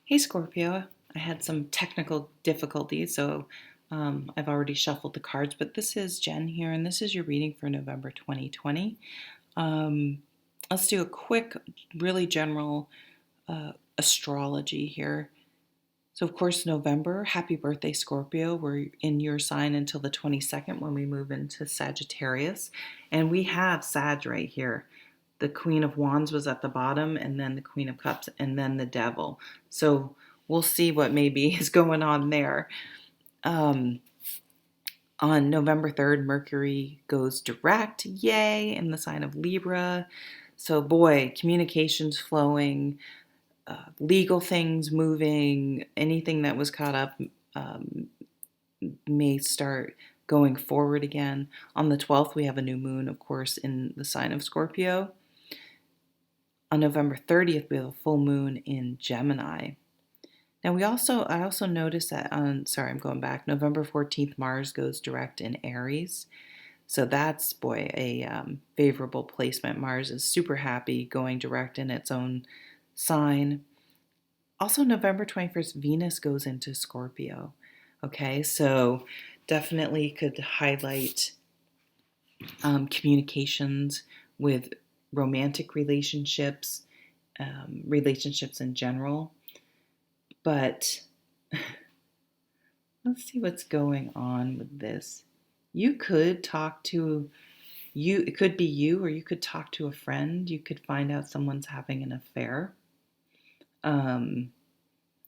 Hey Scorpio, I had some technical difficulties, so I've already shuffled the cards, but this is Jen here, and this is your reading for November 2020. Um, let's do a quick, really general astrology here. So, of course, November, happy birthday, Scorpio. We're in your sign until the 22nd when we move into Sagittarius, and we have Sag right here. The Queen of Wands was at the bottom, and then the Queen of Cups, and then the Devil. So we'll see what maybe is going on there. Um, on November 3rd, Mercury goes direct, yay, in the sign of Libra. So, boy, communications flowing, legal things moving, anything that was caught up um, may start going forward again. On the 12th, we have a new moon, of course, in the sign of Scorpio. On November 30th, we have a full moon in Gemini. Now I also noticed that I'm going back. November 14th, Mars goes direct in Aries. So that's, boy, a favorable placement. Mars is super happy going direct in its own sign. Also, November 21st, Venus goes into Scorpio. Okay, so definitely could highlight communications with romantic relationships, relationships in general. But let's see what's going on with this. You could talk to it could be you, or you could talk to a friend. You could find out someone's having an affair, um,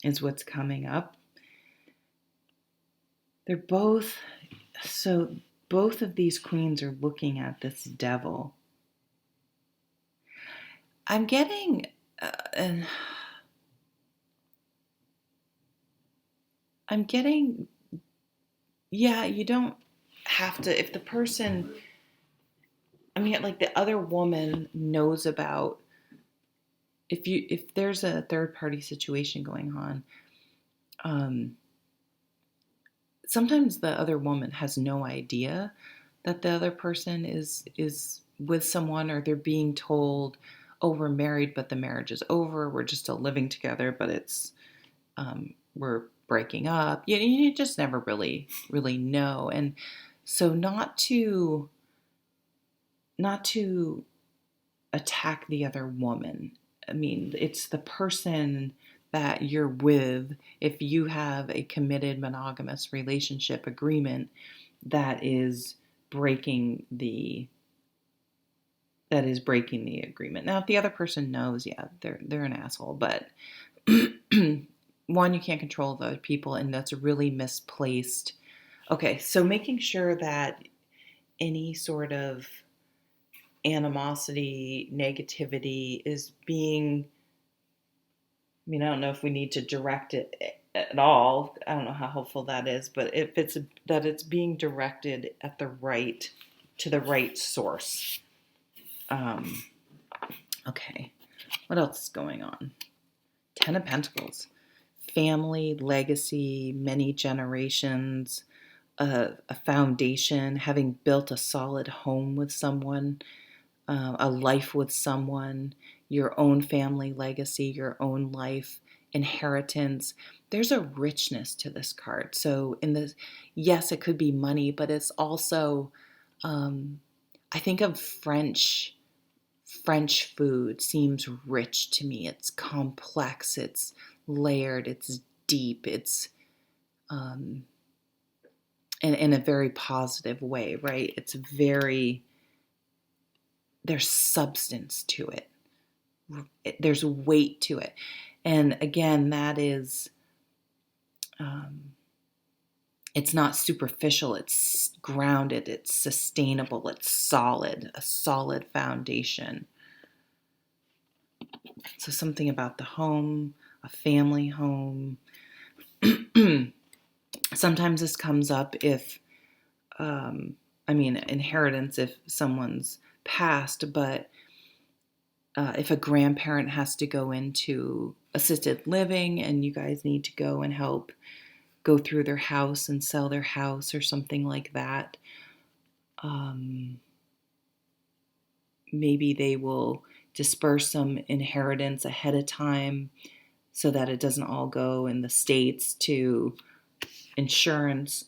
is what's coming up. They're both, so both of these queens are looking at this devil. I'm getting, uh, I'm getting, yeah, you don't have to, if the person, I mean, like the other woman knows about, if there's a third party situation going on, um, sometimes the other woman has no idea that the other person is with someone, or they're being told, oh, we're married but the marriage is over, we're just still living together, but it's we're breaking up. You just never really know. And so not to attack the other woman. I mean, it's the person that you're with. If you have a committed monogamous relationship agreement, that is breaking the breaking the agreement. Now, if the other person knows, yeah, they're an asshole, but one, you can't control the other people, and that's really misplaced. Okay, so making sure that any sort of animosity, negativity is being, I mean, I don't know if we need to direct it at all. I don't know how helpful that is, but if it's that it's being directed at to the right source. Um, okay, what else is going on? Ten of Pentacles, family, legacy, many generations, a foundation, having built a solid home with someone, a life with someone, your own family legacy, your own life, inheritance. There's a richness to this card. So yes, it could be money, but it's also, I think of French food seems rich to me. It's complex, it's layered, it's deep, it's in a very positive way, right? There's substance to it. There's weight to it. And again, that is, it's not superficial, it's grounded, it's sustainable, it's solid, a solid foundation. So something about the home, a family home. Sometimes this comes up if, inheritance if someone's passed, but if a grandparent has to go into assisted living and you guys need to go and help go through their house and sell their house or something like that, maybe they will disperse some inheritance ahead of time so that it doesn't all go in the States to insurance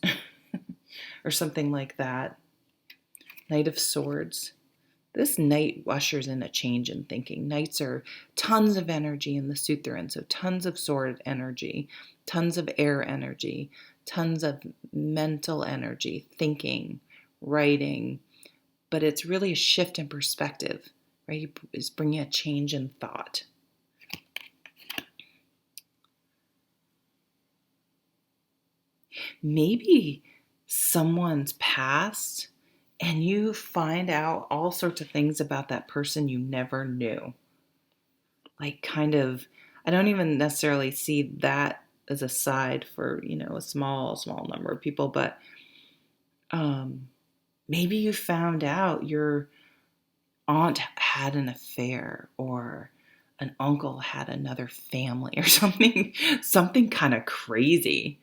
or something like that. Knight of Swords. This knight ushers in a change in thinking. Knights are tons of energy in the Sutharan, so tons of sword energy, tons of air energy, tons of mental energy, thinking, writing, but it's really a shift in perspective, right? It's bringing a change in thought. Maybe someone's past and you find out all sorts of things about that person you never knew. Like kind of, I don't even necessarily see that as a side for, a small number of people, but maybe you found out your aunt had an affair or an uncle had another family or something kind of crazy.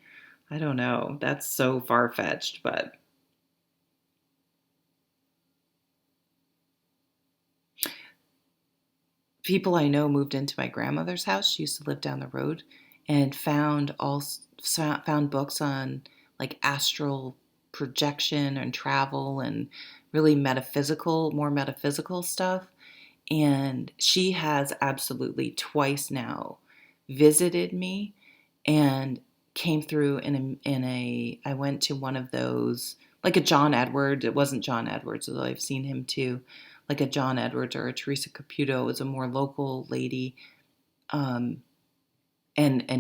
I don't know. That's so far-fetched, but people I know moved into my grandmother's house. She used to live down the road, and found books on like astral projection and travel and really more metaphysical stuff. And she has absolutely twice now visited me and came through I went to one of those, like a John Edwards. It wasn't John Edwards, although I've seen him too. Like a John Edwards or a Teresa Caputo. It was a more local lady. And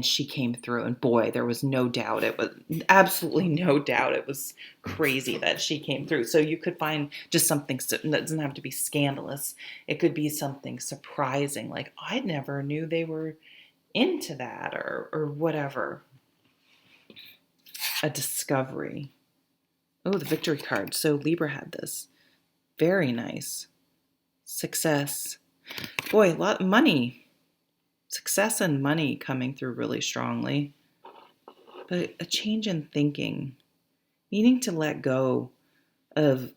she came through, and boy, there was no doubt. It was absolutely no doubt. It was crazy that she came through. So you could find just something that doesn't have to be scandalous. It could be something surprising, like I never knew they were into that, or whatever. A discovery. Oh, the victory card. So Libra had this. Very nice. Success. Boy, a lot of money. Success and money coming through really strongly. But a change in thinking. Needing to let go of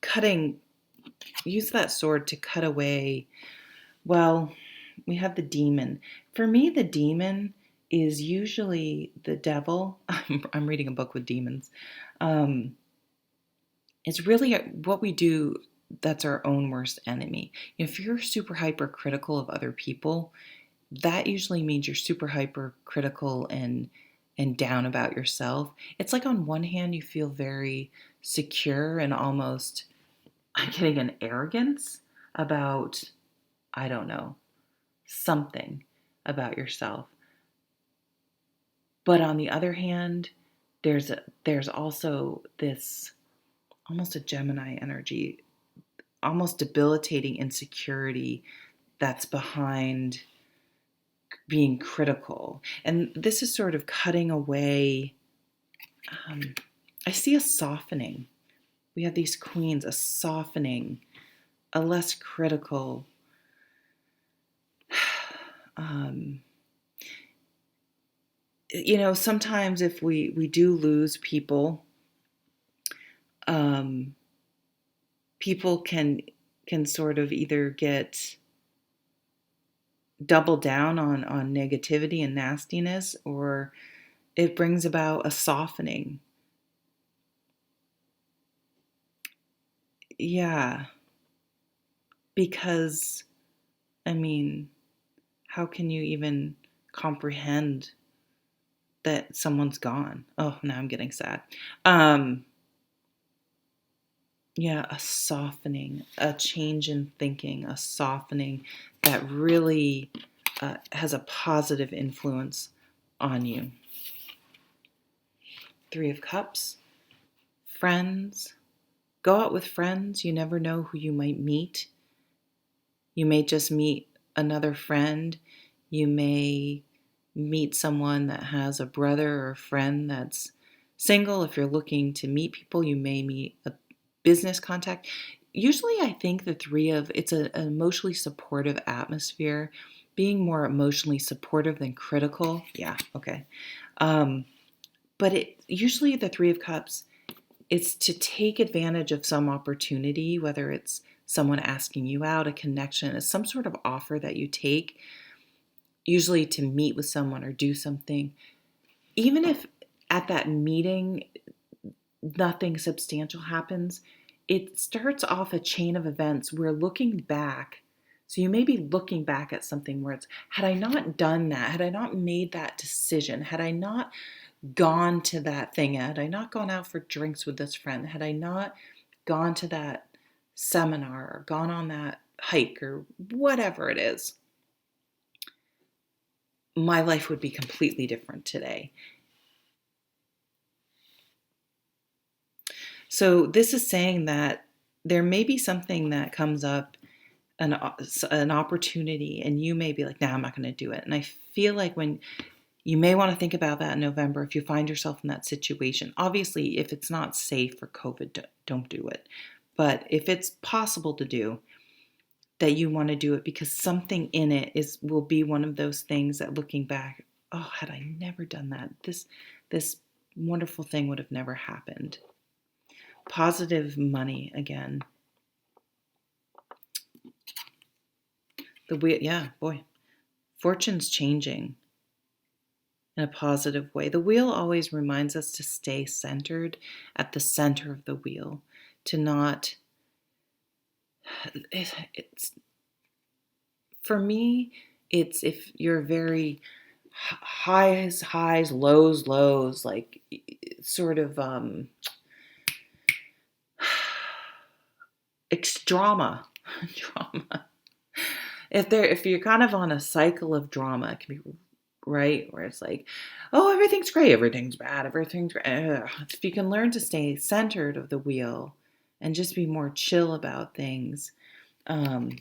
cutting. Use that sword to cut away. Well, we have the demon. For me, the demon is usually the devil. I'm reading a book with demons. It's really what we do that's our own worst enemy. If you're super hypercritical of other people, that usually means you're super hypercritical and down about yourself. It's like on one hand you feel very secure and almost, I'm getting an arrogance about, I don't know, something about yourself. But on the other hand, there's also this almost a Gemini energy, almost debilitating insecurity that's behind being critical. And this is sort of cutting away. I see a softening. We have these queens, a softening, a less critical. Sometimes if we do lose people, people can sort of either get double down on negativity and nastiness, or it brings about a softening. Yeah. Because, how can you even comprehend that someone's gone? Oh, now I'm getting sad. Yeah, a softening, a change in thinking, a softening that really has a positive influence on you. 3 of Cups. Friends. Go out with friends. You never know who you might meet. You may just meet another friend. You may meet someone that has a brother or a friend that's single. If you're looking to meet people, you may meet a business contact. Usually I think it's an emotionally supportive atmosphere. Being more emotionally supportive than critical. Yeah, okay. But usually the 3 of Cups, it's to take advantage of some opportunity, whether it's someone asking you out, a connection. It's some sort of offer that you take, usually to meet with someone or do something. Even if at that meeting nothing substantial happens, it starts off a chain of events where looking back, so you may be looking back at something where it's, had I not done that, had I not made that decision, had I not gone to that thing, had I not gone out for drinks with this friend, had I not gone to that seminar or gone on that hike or whatever it is, my life would be completely different today. So this is saying that there may be something that comes up, an opportunity, and you may be like, nah, I'm not going to do it. And I feel like when you may want to think about that in November, if you find yourself in that situation, obviously, if it's not safe for COVID, don't do it. But if it's possible to do, that you want to do it because something in it will be one of those things that looking back, oh, had I never done that, this wonderful thing would have never happened. Positive money again. The wheel, yeah, boy. Fortune's changing in a positive way. The wheel always reminds us to stay centered at the center of the wheel, to not, it's, for me, it's if you're very highs, lows, like sort of drama. Drama. If you're kind of on a cycle of drama, it can be right where it's like, oh, everything's great, everything's bad, everything's great. If you can learn to stay centered of the wheel and just be more chill about things, and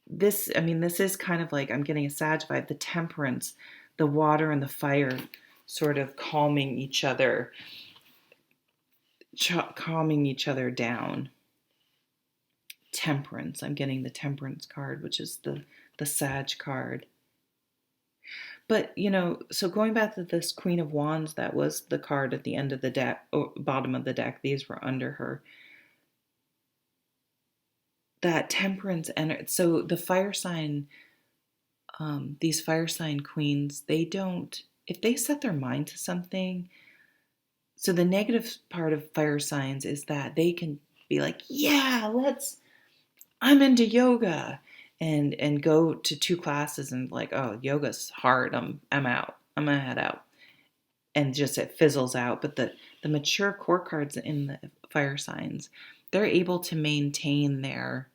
this is kind of like, I'm getting a Sag vibe, the temperance, the water and the fire sort of calming each other down. Temperance, I'm getting the Temperance card, which is the Sag card. But, so going back to this Queen of Wands, that was the card at the end of the deck, or bottom of the deck, these were under her. That Temperance energy, so the fire sign, these fire sign queens, if they set their mind to something, so the negative part of fire signs is that they can be like, yeah, I'm into yoga, and go to 2 classes and like, oh, yoga's hard. I'm out. I'm gonna head out, and just it fizzles out. But the mature core cards in the fire signs, they're able to maintain their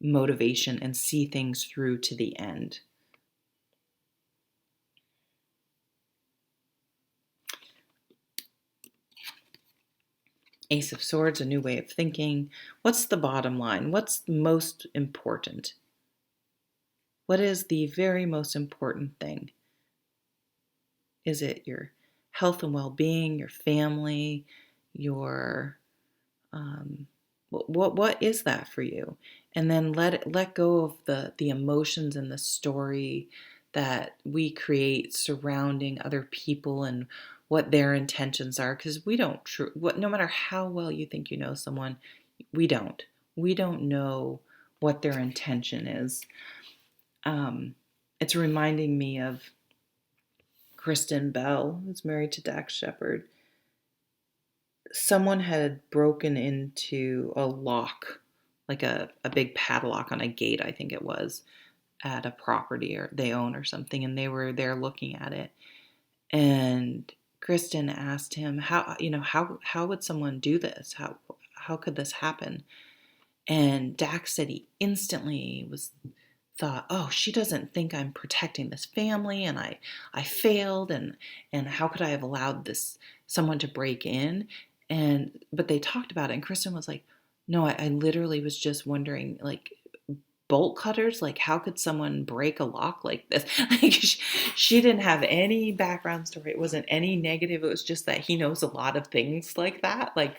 motivation and see things through to the end. Ace of Swords, a new way of thinking. What's the bottom line? What's most important? What is the very most important thing? Is it your health and well-being, your family, your what is that for you? And then let go of the emotions and the story that we create surrounding other people and what their intentions are, because we don't no matter how well you think you know someone, we don't know what their intention is. It's reminding me of Kristen Bell, who's married to Dax Shepard. Someone had broken into a lock, like a big padlock on a gate, I think it was, at a property or they own or something, and they were there looking at it. And Kristen asked him, how would someone do this? How could this happen? And Dax said he instantly thought, oh, she doesn't think I'm protecting this family, and I failed, and how could I have allowed someone to break in? But they talked about it, and Kristen was like, no, I literally was just wondering, like, bolt cutters, like how could someone break a lock like this? Like she didn't have any background story. It wasn't any negative. It was just that he knows a lot of things like that, like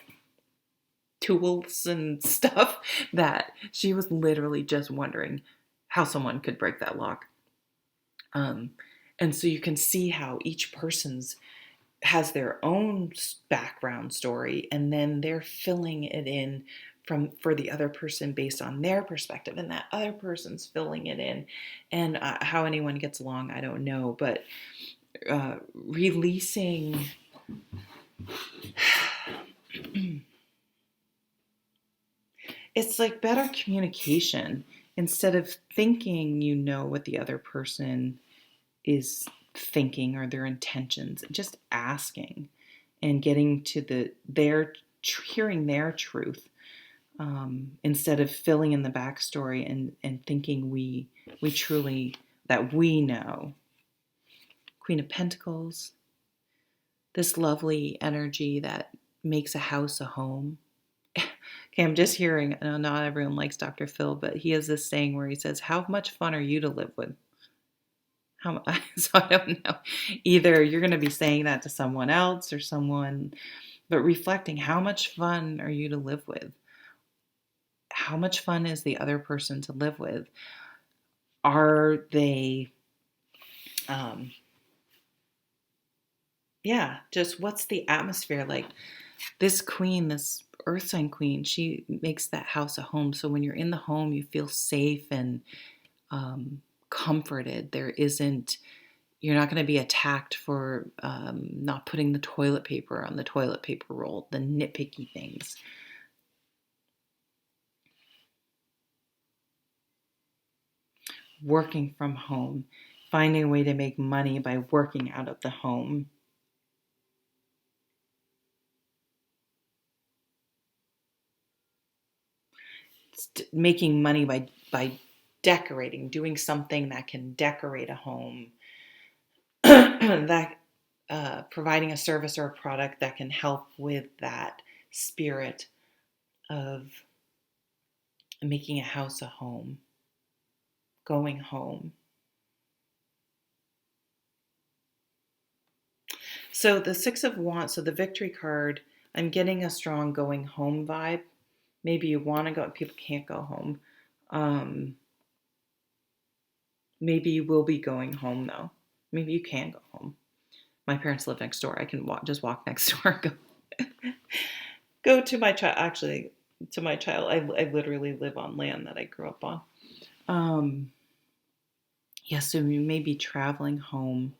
tools and stuff, that she was literally just wondering how someone could break that lock. And so you can see how each person's has their own background story, and then they're filling it in for the other person based on their perspective, and that other person's filling it in. And how anyone gets along, I don't know, but releasing it's like better communication. Instead of thinking you know what the other person is thinking or their intentions, just asking and getting to hearing their truth, instead of filling in the backstory and thinking we truly that we know. Queen of Pentacles, this lovely energy that makes a house a home. Okay, I'm just hearing, I know not everyone likes Dr. Phil, but he has this saying where he says, how much fun are you to live with? So I don't know. Either you're going to be saying that to someone else or someone, but reflecting, how much fun are you to live with? How much fun is the other person to live with? Are they, just what's the atmosphere like? This queen, this earth sign queen, she makes that house a home. So when you're in the home, you feel safe and comforted. You're not going to be attacked for not putting the toilet paper on the toilet paper roll, the nitpicky things. Working from home, finding a way to make money by working out of the home. Making money by decorating, doing something that can decorate a home, that providing a service or a product that can help with that spirit of making a house a home, going home. So the Six of Wands, so the Victory card, I'm getting a strong going home vibe. Maybe you want to go, people can't go home. Maybe you will be going home though. Maybe you can go home. My parents live next door. I can just walk next door. Go to my child. Actually, to my child, I literally live on land that I grew up on. So you may be traveling home.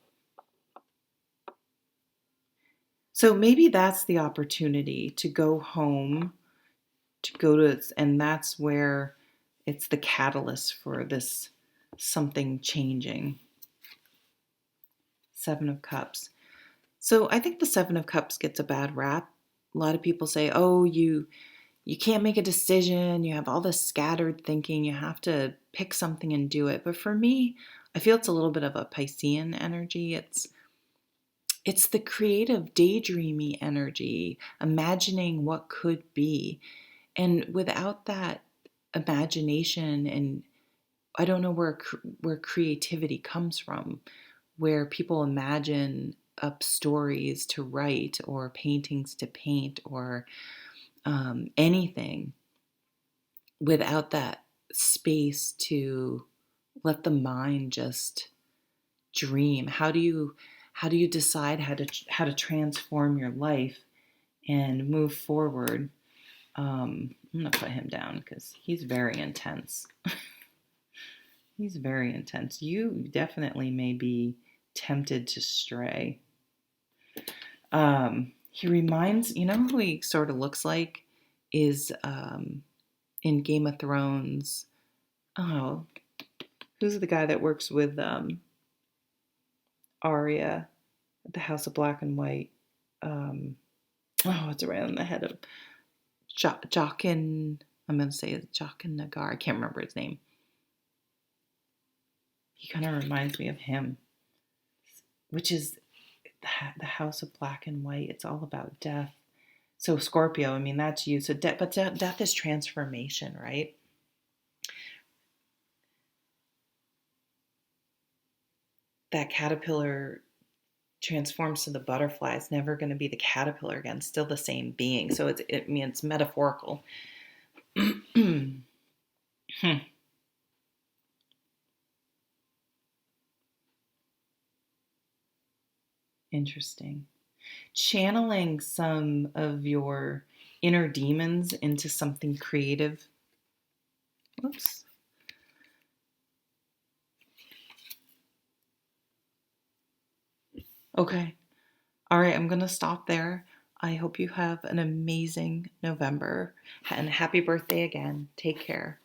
So maybe that's the opportunity to go home, and that's where it's the catalyst for this something changing. Seven of Cups. So I think the Seven of Cups gets a bad rap. A lot of people say, oh, you can't make a decision. You have all this scattered thinking. You have to pick something and do it. But for me, I feel it's a little bit of a Piscean energy. It's the creative, daydreamy energy, imagining what could be. And without that imagination, and I don't know where creativity comes from, where people imagine up stories to write or paintings to paint or anything, without that space to let the mind just dream. How do you decide how to transform your life and move forward? I'm gonna put him down because he's very intense. He's very intense. You definitely may be tempted to stray. He reminds, who he sort of looks like is in Game of Thrones. Oh, who's the guy that works with Arya at the House of Black and White? It's right on the head of Jaqen. I'm going to say it's Jaqen Nagar. I can't remember his name. He kind of reminds me of him, which is the House of Black and White. It's all about death. So Scorpio, I mean, that's you. So death is transformation, right? That caterpillar transforms to the butterfly. It's never going to be the caterpillar again. Still the same being. So it's metaphorical. Interesting. Channeling some of your inner demons into something creative. Whoops. Okay. All right, I'm going to stop there. I hope you have an amazing November and happy birthday again. Take care.